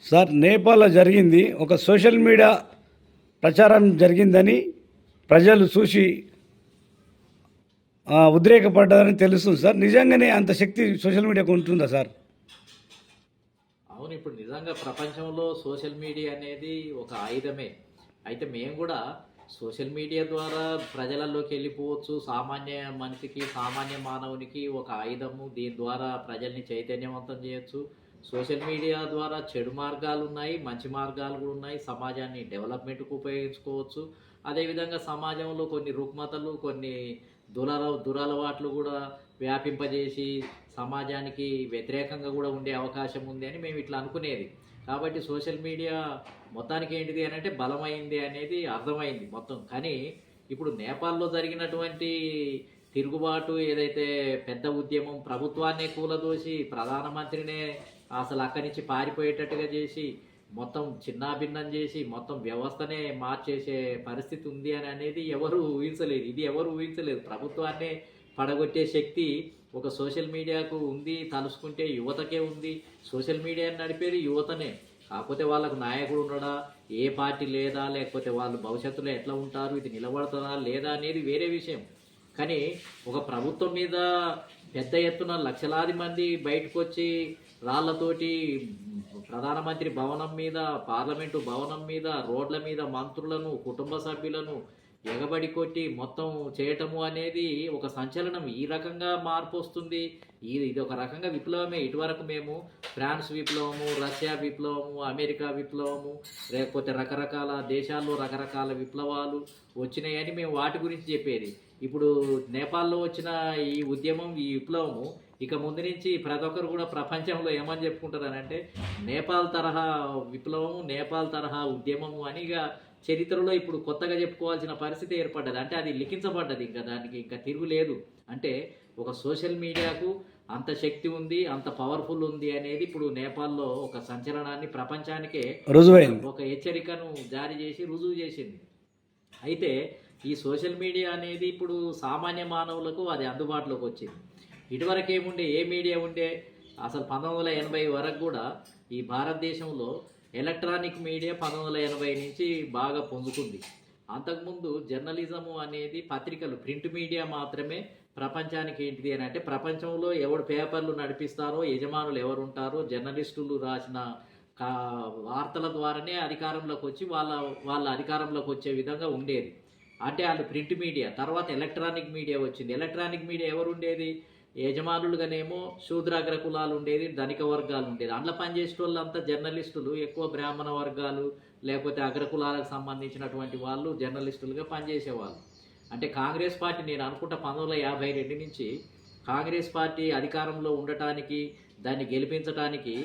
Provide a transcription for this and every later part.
Sir, నేపాల్లో జరిగింది ఒక సోషల్ మీడియా ప్రచారం జరిగిందని ప్రజలు చూసి ఉద్రేకపడ్డారని తెలుస్తుంది సార్. నిజంగానే అంత శక్తి సోషల్ మీడియాకు ఉంటుందా సార్? అవును, ఇప్పుడు నిజంగా ప్రపంచంలో సోషల్ మీడియా అనేది ఒక ఆయుధమే. అయితే మేము కూడా సోషల్ మీడియా ద్వారా ప్రజలలోకి వెళ్ళిపోవచ్చు. సామాన్య మనిషికి, సామాన్య మానవునికి ఒక ఆయుధము. దీని ద్వారా ప్రజల్ని చైతన్యవంతం చేయొచ్చు. సోషల్ మీడియా ద్వారా చెడు మార్గాలు ఉన్నాయి, మంచి మార్గాలు కూడా ఉన్నాయి. సమాజాన్ని డెవలప్మెంట్కు ఉపయోగించుకోవచ్చు. అదేవిధంగా సమాజంలో కొన్ని రుగ్మతలు, కొన్ని దురలవాట్లు కూడా వ్యాపింపజేసి సమాజానికి వ్యతిరేకంగా కూడా ఉండే అవకాశం ఉంది అని మేము ఇట్లా అనుకునేది. కాబట్టి సోషల్ మీడియా మొత్తానికి ఏంటిది అని అంటే బలమైంది అనేది అర్థమైంది మొత్తం. కానీ ఇప్పుడు నేపాల్లో జరిగినటువంటి తిరుగుబాటు ఏదైతే పెద్ద ఉద్యమం, ప్రభుత్వాన్నే కూలదోసి ప్రధానమంత్రినే అసలు అక్కడి నుంచి పారిపోయేటట్టుగా చేసి మొత్తం చిన్నాభిన్నం చేసి మొత్తం వ్యవస్థనే మార్చేసే పరిస్థితి ఉంది అని అనేది ఎవరు ఊహించలేదు. ఇది ఎవరు ఊహించలేదు. ప్రభుత్వాన్నే పడగొట్టే శక్తి ఒక సోషల్ మీడియాకు ఉంది. తలుసుకుంటే యువతకే ఉంది. సోషల్ మీడియాని నడిపేది యువతనే. కాకపోతే వాళ్ళకు నాయకుడు ఉండడా, ఏ పార్టీ లేదా, లేకపోతే వాళ్ళు భవిష్యత్తులో ఎట్లా ఉంటారు, ఇది నిలబడతారా లేదా అనేది వేరే విషయం. కానీ ఒక ప్రభుత్వం మీద పెద్ద ఎత్తున లక్షలాది మంది బయటకు వచ్చి రాళ్లతోటి ప్రధానమంత్రి భవనం మీద, పార్లమెంటు భవనం మీద, రోడ్ల మీద మంత్రులను, కుటుంబ సభ్యులను ఎగబడి కొట్టి మొత్తం చేయటము అనేది ఒక సంచలనం. ఈ రకంగా మార్పు వస్తుంది. ఇది ఒక రకంగా విప్లవమే. ఇటువరకు మేము ఫ్రాన్స్ విప్లవము, రష్యా విప్లవము, అమెరికా విప్లవము, లేకపోతే రకరకాల దేశాల్లో రకరకాల విప్లవాలు వచ్చినాయని మేము వాటి గురించి చెప్పేది. ఇప్పుడు నేపాల్లో వచ్చిన ఈ ఉద్యమం, ఈ విప్లవము ఇక ముందు నుంచి ప్రతి ఒక్కరు కూడా ప్రపంచంలో ఏమని చెప్పుకుంటారనంటే నేపాల్ తరహా విప్లవము, నేపాల్ తరహా ఉద్యమము అని ఇక చరిత్రలో ఇప్పుడు కొత్తగా చెప్పుకోవాల్సిన పరిస్థితి ఏర్పడ్డది. అంటే అది లిఖించబడ్డది. ఇంకా దానికి ఇంకా తిరుగులేదు. అంటే ఒక సోషల్ మీడియాకు అంత శక్తి ఉంది, అంత పవర్ఫుల్ ఉంది అనేది ఇప్పుడు నేపాల్లో ఒక సంచలనాన్ని ప్రపంచానికే రుజువైంది. ఒక హెచ్చరికను జారీ చేసి రుజువు చేసింది. అయితే ఈ సోషల్ మీడియా అనేది ఇప్పుడు సామాన్య మానవులకు అది అందుబాటులోకి వచ్చింది. ఇటువరకు ఏముండే, ఏ మీడియా ఉండే? అసలు 1980 వరకు కూడా ఈ భారతదేశంలో ఎలక్ట్రానిక్ మీడియా 1980 నుంచి బాగా పొందుకుంది. అంతకుముందు జర్నలిజము అనేది పత్రికలు, ప్రింట్ మీడియా మాత్రమే ప్రపంచానికి ఏంటిది అని అంటే ప్రపంచంలో ఎవరు పేపర్లు నడిపిస్తారో, యజమానులు ఎవరు ఉంటారో, జర్నలిస్టులు రాసిన వార్తల ద్వారానే అధికారంలోకి వచ్చి వాళ్ళ అధికారంలోకి వచ్చే విధంగా ఉండేది. అంటే వాళ్ళు ప్రింట్ మీడియా. తర్వాత ఎలక్ట్రానిక్ మీడియా వచ్చింది. ఎలక్ట్రానిక్ మీడియా ఎవరు ఉండేది? యజమానులుగానేమో శూద్రాగ్ర కులాలు ఉండేది, ధనిక వర్గాలు ఉండేది. అందులో పనిచేసే వాళ్ళంతా జర్నలిస్టులు, ఎక్కువ బ్రాహ్మణ వర్గాలు లేకపోతే అగ్రకులాలకు సంబంధించినటువంటి వాళ్ళు జర్నలిస్టులుగా పనిచేసేవాళ్ళు. అంటే కాంగ్రెస్ పార్టీ, నేను అనుకుంటా 1952 నుంచి కాంగ్రెస్ పార్టీ అధికారంలో ఉండటానికి, దాన్ని గెలిపించడానికి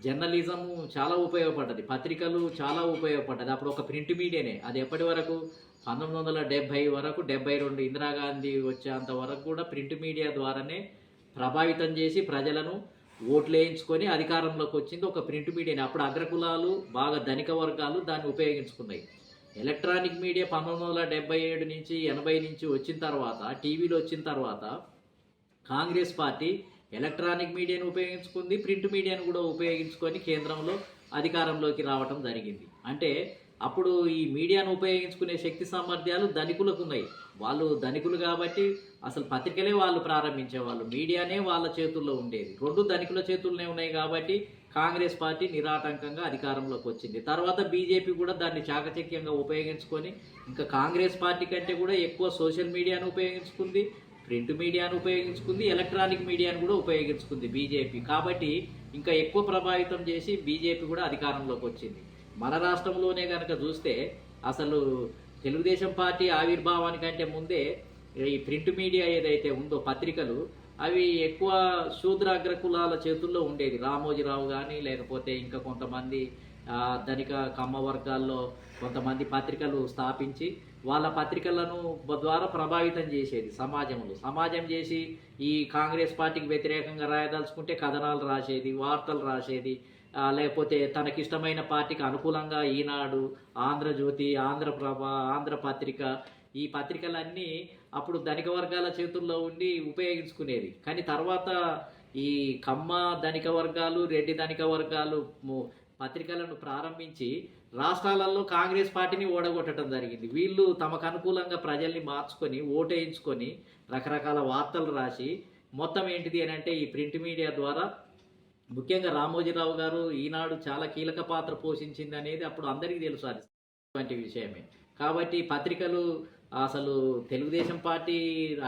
జర్నలిజము చాలా ఉపయోగపడ్డది. పత్రికలు చాలా ఉపయోగపడ్డది. అప్పుడు ఒక ప్రింట్ మీడియానే. అది ఎప్పటి వరకు? 1970 వరకు, 72 ఇందిరాగాంధీ వచ్చేంత వరకు కూడా ప్రింట్ మీడియా ద్వారానే ప్రభావితం చేసి ప్రజలను ఓట్లు వేయించుకొని అధికారంలోకి వచ్చింది ఒక ప్రింట్ మీడియాని. అప్పుడు అగ్రకులాలు, బాగా ధనిక వర్గాలు దాన్ని ఉపయోగించుకున్నాయి. ఎలక్ట్రానిక్ మీడియా 1977 నుంచి 80 నుంచి వచ్చిన తర్వాత, టీవీలో వచ్చిన తర్వాత కాంగ్రెస్ పార్టీ ఎలక్ట్రానిక్ మీడియాను ఉపయోగించుకుంది, ప్రింట్ మీడియాను కూడా ఉపయోగించుకొని కేంద్రంలో అధికారంలోకి రావటం జరిగింది. అంటే అప్పుడు ఈ మీడియాను ఉపయోగించుకునే శక్తి సామర్థ్యాలు ధనికులకు ఉన్నాయి. వాళ్ళు ధనికులు కాబట్టి అసలు పత్రికలే వాళ్ళు ప్రారంభించేవాళ్ళు, మీడియానే వాళ్ళ చేతుల్లో ఉండేది. రెండు ధనికుల చేతుల్లోనే ఉన్నాయి కాబట్టి కాంగ్రెస్ పార్టీ నిరాటంకంగా అధికారంలోకి వచ్చింది. తర్వాత బీజేపీ కూడా దాన్ని చాకచక్యంగా ఉపయోగించుకొని ఇంకా కాంగ్రెస్ పార్టీ కంటే కూడా ఎక్కువ సోషల్ మీడియాను ఉపయోగించుకుంది, ప్రింట్ మీడియాను ఉపయోగించుకుంది, ఎలక్ట్రానిక్ మీడియాను కూడా ఉపయోగించుకుంది బీజేపీ. కాబట్టి ఇంకా ఎక్కువ ప్రభావితం చేసి బీజేపీ కూడా అధికారంలోకి వచ్చింది. మన రాష్ట్రంలోనే కనుక చూస్తే అసలు తెలుగుదేశం పార్టీ ఆవిర్భావానికంటే ముందే ఈ ప్రింట్ మీడియా ఏదైతే ఉందో, పత్రికలు, అవి ఎక్కువ శూద్రాగ్ర కులాల చేతుల్లో ఉండేది. రామోజీరావు కానీ లేకపోతే ఇంకా కొంతమంది ధనిక కమ్మ వర్గాల్లో కొంతమంది పత్రికలు స్థాపించి వాళ్ళ పత్రికలను ద్వారా ప్రభావితం చేసేది సమాజం చేసి ఈ కాంగ్రెస్ పార్టీకి వ్యతిరేకంగా రాయదలుచుకుంటే కథనాలు రాసేది, వార్తలు రాసేది. లేకపోతే తనకిష్టమైన పార్టీకి అనుకూలంగా ఈనాడు, ఆంధ్రజ్యోతి, ఆంధ్రప్రభ, ఆంధ్రపత్రిక, ఈ పత్రికలన్నీ అప్పుడు ధనిక వర్గాల చేతుల్లో ఉండి ఉపయోగించుకునేది. కానీ తర్వాత ఈ కమ్మ ధనిక వర్గాలు, రెడ్డి ధనిక వర్గాలు పత్రికలను ప్రారంభించి రాష్ట్రాలలో కాంగ్రెస్ పార్టీని ఓడగొట్టడం జరిగింది. వీళ్ళు తమకు అనుకూలంగా ప్రజల్ని మార్చుకొని ఓటేయించుకొని రకరకాల వార్తలు రాసి మొత్తం ఏంటిది అని అంటే ఈ ప్రింట్ మీడియా ద్వారా ముఖ్యంగా రామోజీరావు గారు ఈనాడు చాలా కీలక పాత్ర పోషించింది అనేది అప్పుడు అందరికీ తెలుసు, అటువంటి విషయమే. కాబట్టి పత్రికలు అసలు తెలుగుదేశం పార్టీ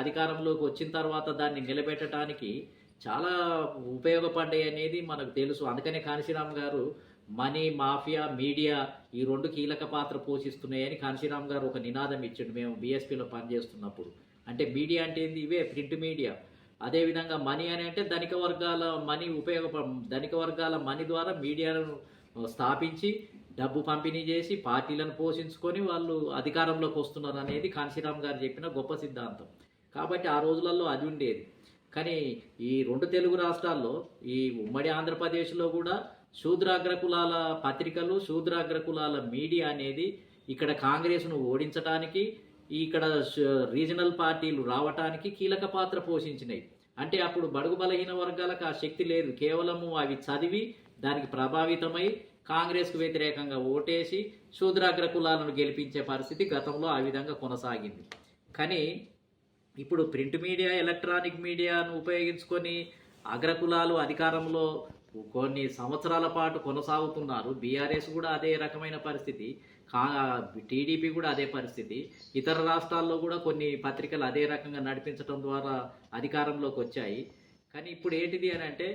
అధికారంలోకి వచ్చిన తర్వాత దాన్ని నిలబెట్టడానికి చాలా ఉపయోగపడ్డాయి అనేది మనకు తెలుసు. అందుకనే కాంశీరామ్ గారు మనీ, మాఫియా, మీడియా ఈ రెండు కీలక పాత్ర పోషిస్తున్నాయని కాంశీరామ్ గారు ఒక నినాదం ఇచ్చిండు మేము బీఎస్పీలో పనిచేస్తున్నప్పుడు. అంటే మీడియా అంటే ఏంది? ఇవే ప్రింట్ మీడియా. అదేవిధంగా మనీ అని అంటే ధనిక వర్గాల మనీ ద్వారా మీడియాను స్థాపించి డబ్బు పంపిణీ చేసి పార్టీలను పోషించుకొని వాళ్ళు అధికారంలోకి వస్తున్నారు అనేది కాంశీరామ్ గారు చెప్పిన గొప్ప సిద్ధాంతం. కాబట్టి ఆ రోజులలో అది ఉండేది. కానీ ఈ రెండు తెలుగు రాష్ట్రాల్లో, ఈ ఉమ్మడి ఆంధ్రప్రదేశ్లో కూడా శూద్రాగ్రకులాల పత్రికలు, శూద్రాగ్రకులాల మీడియా అనేది ఇక్కడ కాంగ్రెస్ను ఓడించడానికి, ఇక్కడ రీజనల్ పార్టీలు రావటానికి కీలక పాత్ర పోషించినాయి. అంటే అప్పుడు బడుగు బలహీన వర్గాలకు ఆ శక్తి లేదు. కేవలము అవి చదివి దానికి ప్రభావితమై కాంగ్రెస్కు వ్యతిరేకంగా ఓటేసి శూద్రాగ్ర కులాలను గెలిపించే పరిస్థితి గతంలో ఆ విధంగా కొనసాగింది. కానీ ఇప్పుడు ప్రింట్ మీడియా, ఎలక్ట్రానిక్ మీడియాను ఉపయోగించుకొని అగ్రకులాలు అధికారంలో కొన్ని సంవత్సరాల పాటు కొనసాగుతున్నారు. బీఆర్ఎస్ కూడా అదే రకమైన పరిస్థితి, టీడీపీ కూడా అదే పరిస్థితి. ఇతర రాష్ట్రాల్లో కూడా కొన్ని పత్రికలు అదే రకంగా నడిపించడం ద్వారా అధికారంలోకి వచ్చాయి. కానీ ఇప్పుడు ఏంటిది అని అంటే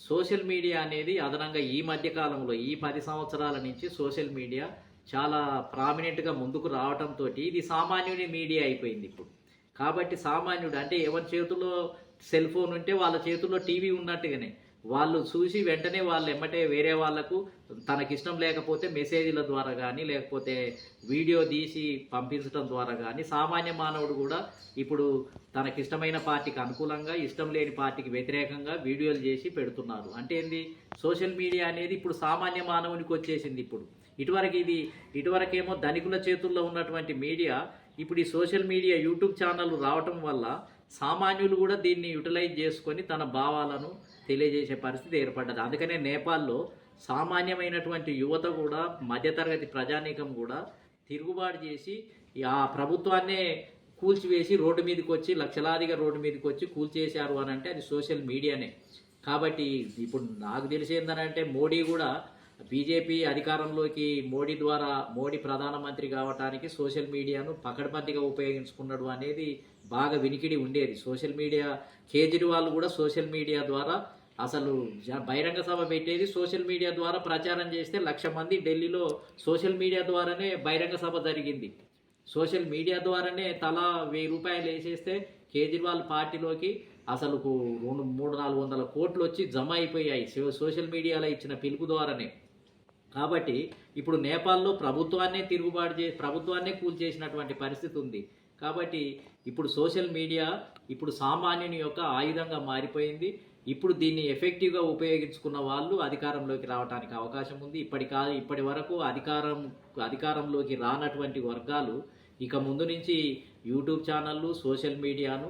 సోషల్ మీడియా అనేది అదనంగా ఈ మధ్య కాలంలో ఈ 10 సంవత్సరాల నుంచి సోషల్ మీడియా చాలా ప్రామినెంట్గా ముందుకు రావడంతో ఇది సామాన్యుడి మీడియా అయిపోయింది ఇప్పుడు. కాబట్టి సామాన్యుడు అంటే ఎవరి చేతుల్లో సెల్ ఫోన్ ఉంటే వాళ్ళ చేతుల్లో టీవీ ఉన్నట్టుగానే వాళ్ళు చూసి వెంటనే వాళ్ళు ఎమ్మటే వేరే వాళ్లకు తనకిష్టం లేకపోతే మెసేజ్ల ద్వారా కానీ లేకపోతే వీడియో తీసి పంపించడం ద్వారా కానీ సామాన్య మానవుడు కూడా ఇప్పుడు తనకిష్టమైన పార్టీకి అనుకూలంగా, ఇష్టం లేని పార్టీకి వ్యతిరేకంగా వీడియోలు చేసి పెడుతున్నారు. అంటే ఏంది? సోషల్ మీడియా అనేది ఇప్పుడు సామాన్య మానవునికి వచ్చేసింది. ఇప్పుడు ఇటువరకేమో ధనికుల చేతుల్లో ఉన్నటువంటి మీడియా ఇప్పుడు ఈ సోషల్ మీడియా, యూట్యూబ్ ఛానల్ రావటం వల్ల సామాన్యులు కూడా దీన్ని యూటిలైజ్ చేసుకొని తన భావాలను తెలియజేసే పరిస్థితి ఏర్పడ్డది. అందుకనే నేపాల్లో సామాన్యమైనటువంటి యువత కూడా, మధ్యతరగతి ప్రజానీకం కూడా తిరుగుబాటు చేసి ఆ ప్రభుత్వాన్నే కూల్చివేసి రోడ్డు మీదకి వచ్చి లక్షలాదిగా రోడ్డు మీదకి వచ్చి కూల్చేశారు అని అంటే అది సోషల్ మీడియానే. కాబట్టి ఇప్పుడు నాకు తెలిసి ఏంటంటే మోడీ కూడా బీజేపీ అధికారంలోకి మోడీ ప్రధానమంత్రి కావడానికి సోషల్ మీడియాను పకడ్బందీగా ఉపయోగించుకున్నాడు అనేది బాగా వినికిడి ఉండేది. సోషల్ మీడియా, కేజ్రీవాల్ కూడా సోషల్ మీడియా ద్వారా అసలు బహిరంగ సభ పెట్టేది సోషల్ మీడియా ద్వారా ప్రచారం చేస్తే 1,00,000 మంది ఢిల్లీలో సోషల్ మీడియా ద్వారానే బహిరంగ సభ జరిగింది. సోషల్ మీడియా ద్వారానే తలా 1,000 రూపాయలు వేసేస్తే కేజ్రీవాల్ పార్టీలోకి అసలు 300-400 కోట్లు వచ్చి జమ అయిపోయాయి సోషల్ మీడియాలో ఇచ్చిన పిలుపు ద్వారానే. కాబట్టి ఇప్పుడు నేపాల్లో ప్రభుత్వాన్నే కూల్చేసినటువంటి పరిస్థితి ఉంది. కాబట్టి ఇప్పుడు సోషల్ మీడియా ఇప్పుడు సామాన్యుని యొక్క ఆయుధంగా మారిపోయింది. ఇప్పుడు దీన్ని ఎఫెక్టివ్గా ఉపయోగించుకున్న వాళ్ళు అధికారంలోకి రావడానికి అవకాశం ఉంది. ఇప్పటి వరకు అధికారంలోకి రానటువంటి వర్గాలు ఇక ముందు నుంచి యూట్యూబ్ ఛానళ్ళు, సోషల్ మీడియాను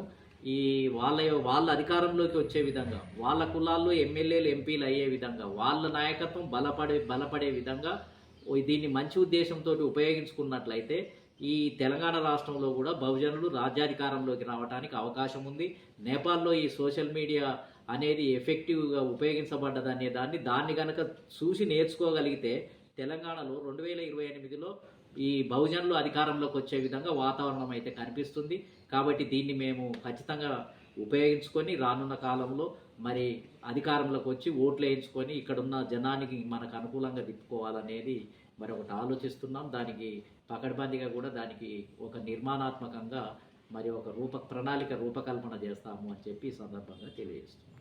వాళ్ళ అధికారంలోకి వచ్చే విధంగా, వాళ్ళ కులాల్లో ఎమ్మెల్యేలు, ఎంపీలు అయ్యే విధంగా, వాళ్ళ నాయకత్వం బలపడే విధంగా దీన్ని మంచి ఉద్దేశంతో ఉపయోగించుకున్నట్లయితే ఈ తెలంగాణ రాష్ట్రంలో కూడా బహుజనులు రాజ్యాధికారంలోకి రావడానికి అవకాశం ఉంది. నేపాల్లో ఈ సోషల్ మీడియా అనేది ఎఫెక్టివ్గా ఉపయోగించబడ్డదనే దాన్ని కనుక చూసి నేర్చుకోగలిగితే తెలంగాణలో 2028లో ఈ బహుజనులు అధికారంలోకి వచ్చే విధంగా వాతావరణం అయితే కనిపిస్తుంది. కాబట్టి దీన్ని మేము ఖచ్చితంగా ఉపయోగించుకొని రానున్న కాలంలో మరి అధికారంలోకి వచ్చి ఓట్లు వేయించుకొని ఇక్కడున్న జనానికి మనకు అనుకూలంగా తిప్పుకోవాలనేది మరి ఒకటి ఆలోచిస్తున్నాం. దానికి పకడ్బందీగా కూడా దానికి ఒక నిర్మాణాత్మకంగా మరి ఒక ప్రణాళిక రూపకల్పన చేస్తాము అని చెప్పి ఈ సందర్భంగా తెలియజేస్తున్నాం.